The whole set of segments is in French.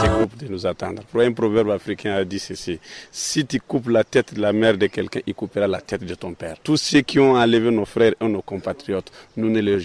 Ces groupes de nous attendre. Un proverbe africain a dit ceci: si tu coupes la tête de la mère de quelqu'un, il coupera la tête de ton père. Tous ceux qui ont enlevé nos frères et nos compatriotes, nous ne les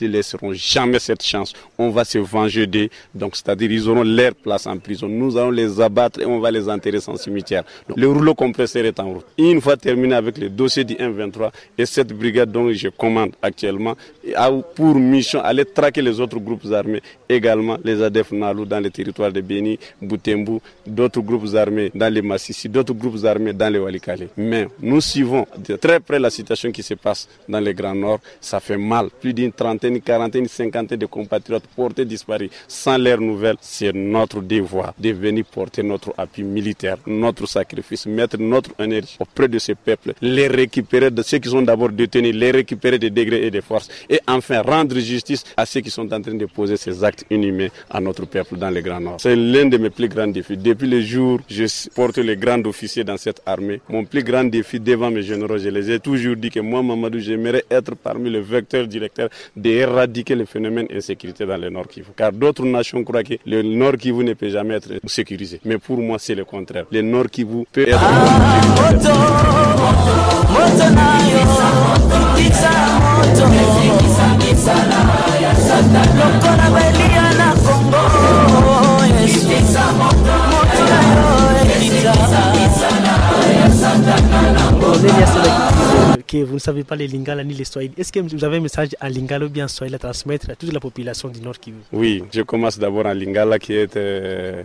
laisserons jamais cette chance. On va se venger d'eux. Donc, c'est-à-dire, ils auront leur place en prison. Nous allons les abattre et on va les enterrer sans cimetière. Donc, le rouleau compresseur est en route. Une fois terminé avec le dossier du 1-23 et cette brigade dont je commande actuellement a pour mission aller traquer les autres groupes armés, également les ADF Nalou dans les territoires de Béni, Boutembu, d'autres groupes armés dans les Massissi, d'autres groupes armés dans les Walikale. Mais nous suivons de très près la situation qui se passe dans le Grand Nord. Ça fait mal. Plus d'une trentaine, quarantaine, cinquantaine de compatriotes portés disparus sans leurs nouvelles. C'est notre devoir de venir porter notre appui militaire, notre sacrifice, mettre notre énergie auprès de ces peuples, les récupérer de ceux qui sont d'abord détenus, les récupérer des degrés et des forces et enfin rendre justice à ceux qui sont en train de poser ces actes inhumains à notre peuple dans le Grand Nord. C'est l'un de mes plus grands défis. Depuis le jour où je porte les grands officiers dans cette armée, mon plus grand défi devant mes généraux, je les ai toujours dit que moi, Mamadou, j'aimerais être parmi les vecteurs directeurs d'éradiquer le phénomène d'insécurité dans le Nord Kivu. Car d'autres nations croient que le Nord Kivu ne peut jamais être sécurisé. Mais pour moi, c'est le contraire. Le Nord Kivu peut être que vous ne savez pas les Lingala ni les Swahili. Est-ce que vous avez un message en Lingala ou bien en Swahili à transmettre à toute la population du Nord Kivu? Oui, je commence d'abord en Lingala qui est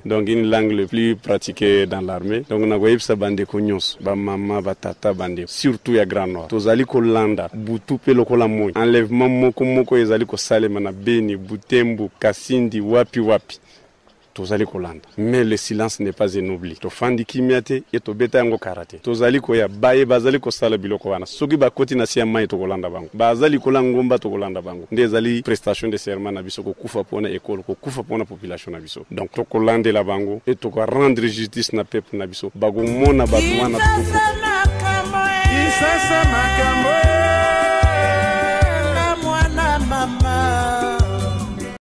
donc une langue le plus pratiquée dans l'armée. Donc on a ça bande konyos, ba mama, ba tata bande. Surtout ya Grand Nord. Tozali ko landa, butu pe lokola moy. Enlèvement moko ezali ko salema na Beni, Butembu, Kasindi, wapi. Tozali kolanda. Mais le silence n'est pas un oubli. To fandi kimiate et to beta yango karate. Tozali ko ya baye bazali ko sala biloko wana. Soki ba koti na siya mai to kolanda bango. Bazali kolangomba to kolanda bango. Ndezali prestation de serment na biso ko kufa pona école, ko kufa pona population na biso. Donc to kolande la bango et to ko rendre justice na peuple na biso. Bago mona batu wana to.